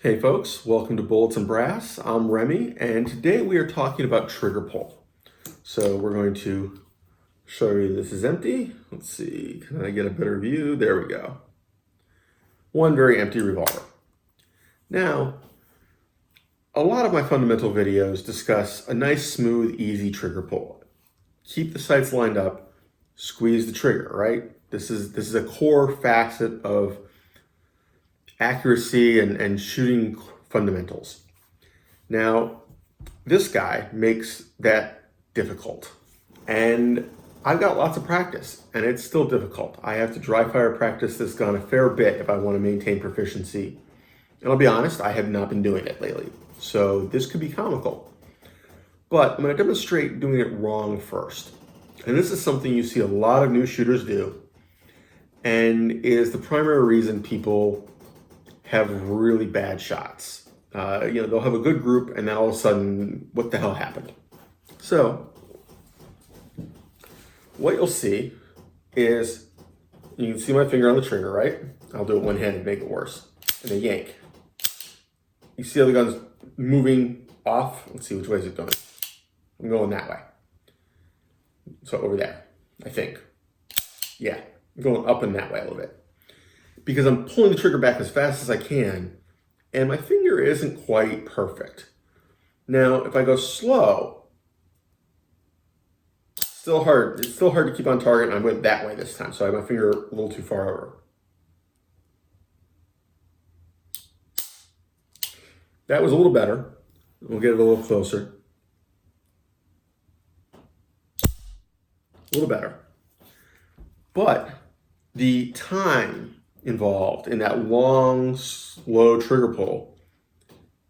Hey folks, welcome to Bullets and Brass. I'm Remy, and today we are talking about trigger pull. So we're going to show you this is empty. Let's see, can I get a better view? There we go. One very empty revolver. Now, a lot of my fundamental videos discuss a nice, smooth, easy trigger pull. Keep the sights lined up, squeeze the trigger, right? This is a core facet of accuracy and shooting fundamentals. Now, this guy makes that difficult. And I've got lots of practice, and it's still difficult. I have to dry fire practice this gun a fair bit if I want to maintain proficiency. And I'll be honest, I have not been doing it lately. So this could be comical. But I'm going to demonstrate doing it wrong first. And this is something you see a lot of new shooters do, and is the primary reason people have really bad shots. They'll have a good group and then all of a sudden, what the hell happened? So what you'll see is, you can see my finger on the trigger, right? I'll do it one-handed to make it worse. And a yank. You see how the gun's moving off? Let's see, which way is it going? I'm going that way. So over there, I think. Yeah, I'm going up and that way a little bit, because I'm pulling the trigger back as fast as I can, and my finger isn't quite perfect. Now, if I go slow, it's still hard to keep on target, and I went that way this time, so I have my finger a little too far over. That was a little better. We'll get it a little closer. A little better. But the time involved in that long, slow trigger pull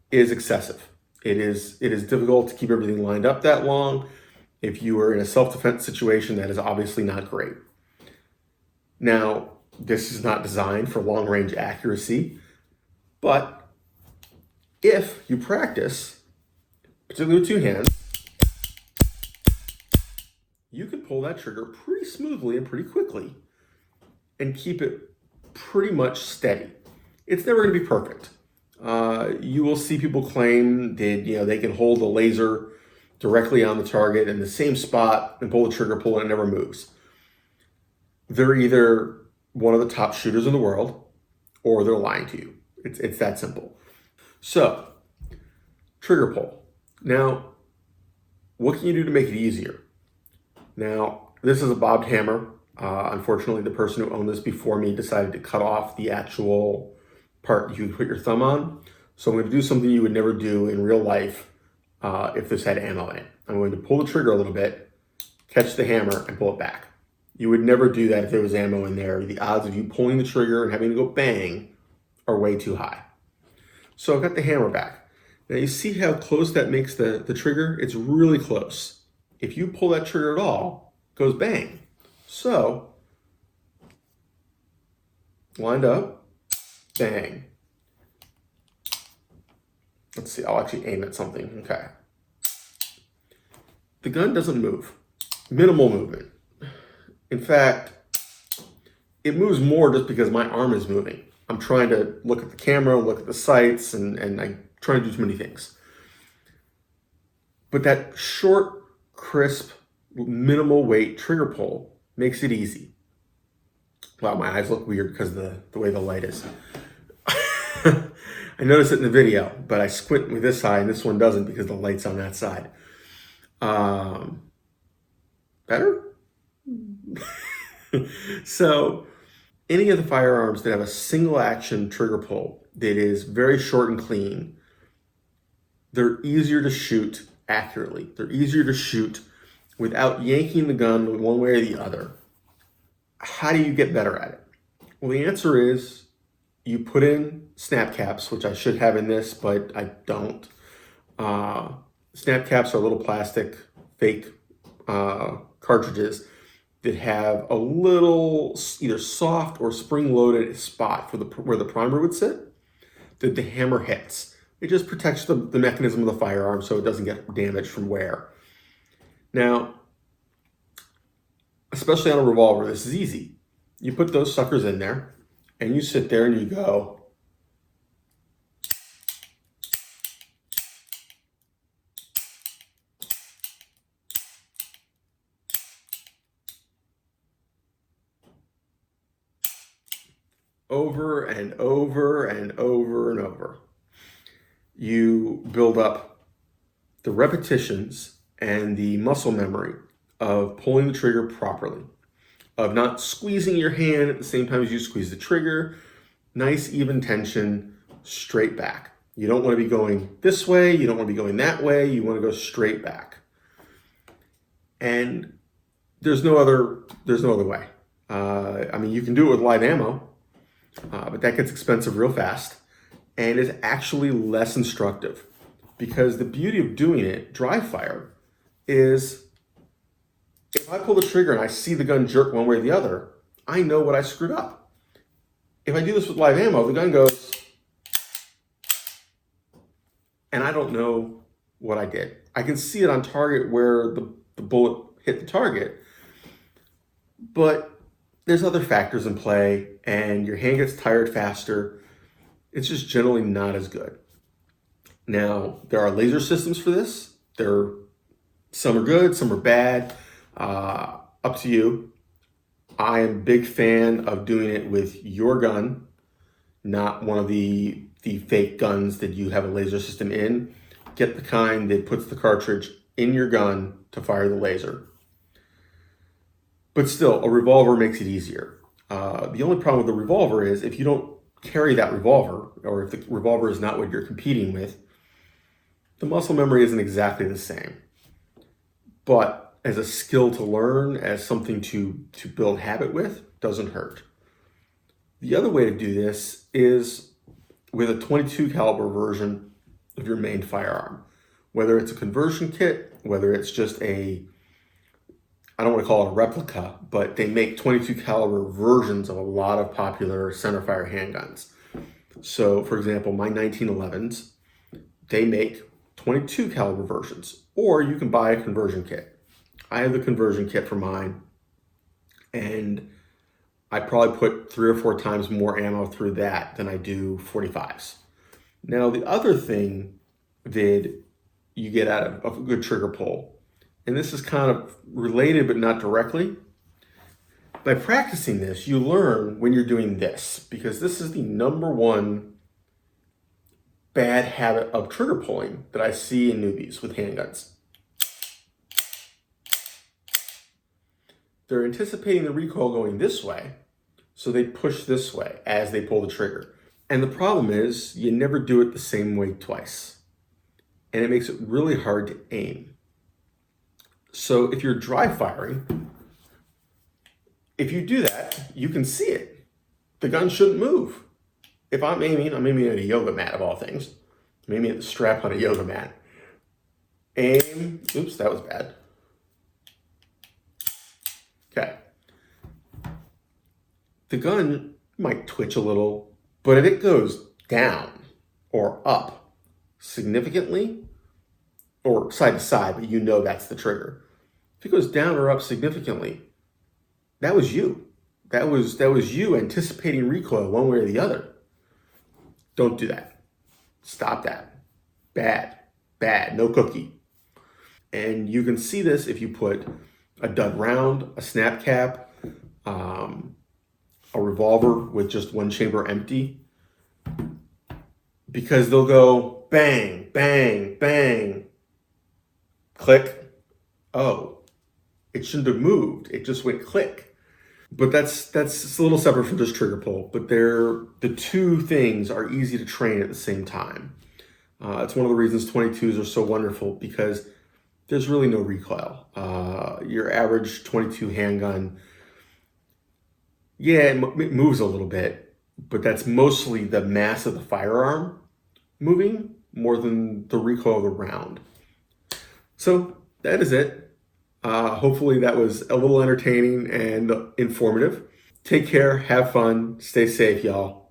is excessive. It is difficult to keep everything lined up that long. If you are in a self-defense situation, that is obviously not great. Now, this is not designed for long-range accuracy, but if you practice, particularly with two hands, you can pull that trigger pretty smoothly and pretty quickly and keep it pretty much steady. It's never going to be perfect. You will see people claim that they can hold the laser directly on the target in the same spot and pull the trigger pull and it never moves. They're either one of the top shooters in the world or they're lying to you. It's that simple. So, trigger pull. Now, what can you do to make it easier? Now, this is a bobbed hammer. Unfortunately, the person who owned this before me decided to cut off the actual part you put your thumb on. So I'm going to do something you would never do in real life if this had ammo in it. I'm going to pull the trigger a little bit, catch the hammer, and pull it back. You would never do that if there was ammo in there. The odds of you pulling the trigger and having to go bang are way too high. So I've got the hammer back. Now you see how close that makes the trigger? It's really close. If you pull that trigger at all, it goes bang. So, lined up, bang. Let's see, I'll actually aim at something. Okay. The gun doesn't move. Minimal movement. In fact, it moves more just because my arm is moving. I'm trying to look at the camera, look at the sights, and I'm trying to do too many things. But that short, crisp, minimal weight trigger pull makes it easy. Wow, my eyes look weird because of the way the light is. I noticed it in the video, but I squint with this eye and this one doesn't because the light's on that side. Better? So, any of the firearms that have a single action trigger pull that is very short and clean, they're easier to shoot accurately. They're easier to shoot without yanking the gun one way or the other. How do you get better at it? Well, the answer is you put in snap caps, which I should have in this, but I don't. Snap caps are little plastic, fake cartridges that have a little either soft or spring-loaded spot for where the primer would sit that the hammer hits. It just protects the mechanism of the firearm so it doesn't get damaged from wear. Now, especially on a revolver, this is easy. You put those suckers in there and you sit there and you go over and over and over and over. You build up the repetitions and the muscle memory of pulling the trigger properly, of not squeezing your hand at the same time as you squeeze the trigger. Nice even tension, straight back. You don't want to be going this way, you don't want to be going that way, you want to go straight back. And there's no other way. I mean, you can do it with live ammo, but that gets expensive real fast and is actually less instructive, because the beauty of doing it dry fire is if I pull the trigger and I see the gun jerk one way or the other, I know what I screwed up. If I do this with live ammo, the gun goes, and I don't know what I did. I can see it on target where the bullet hit the target, but there's other factors in play, and your hand gets tired faster. It's just generally not as good. Now, there are laser systems for this. Some are good, some are bad. Up to you. I am a big fan of doing it with your gun, not one of the fake guns that you have a laser system in. Get the kind that puts the cartridge in your gun to fire the laser. But still, a revolver makes it easier. The only problem with the revolver is if you don't carry that revolver, or if the revolver is not what you're competing with, the muscle memory isn't exactly the same. But as a skill to learn, as something to build habit with, doesn't hurt. The other way to do this is with a 22 caliber version of your main firearm. Whether it's a conversion kit, whether it's just I don't want to call it a replica, but they make 22 caliber versions of a lot of popular centerfire handguns. So for example, my 1911s, they make 22 caliber versions, or you can buy a conversion kit. I have the conversion kit for mine, and I probably put 3 or 4 times more ammo through that than I do 45s. Now, the other thing that you get out of a good trigger pull, and this is kind of related but not directly, by practicing this, you learn when you're doing this, because this is the number one bad habit of trigger pulling that I see in newbies with handguns. They're anticipating the recoil going this way, so they push this way as they pull the trigger. And the problem is you never do it the same way twice. And it makes it really hard to aim. So if you're dry firing, if you do that, you can see it. The gun shouldn't move. If I'm aiming at a yoga mat of all things. I'm aiming at the strap on a yoga mat. Aim, oops, that was bad. Okay. The gun might twitch a little, but if it goes down or up significantly, or side to side, but you know that's the trigger. If it goes down or up significantly, that was you. That was you anticipating recoil one way or the other. Don't do that. Stop that. Bad, bad, no cookie. And you can see this if you put a dud round, a snap cap, a revolver with just one chamber empty, because they'll go bang, bang, bang, click. Oh, it shouldn't have moved. It just went click. But that's a little separate from just trigger pull, but the two things are easy to train at the same time. It's one of the reasons 22s are so wonderful, because there's really no recoil. Your average 22 handgun, yeah, it moves a little bit, but that's mostly the mass of the firearm moving more than the recoil of the round. So that is it. Hopefully that was a little entertaining and informative. Take care, have fun, stay safe, y'all.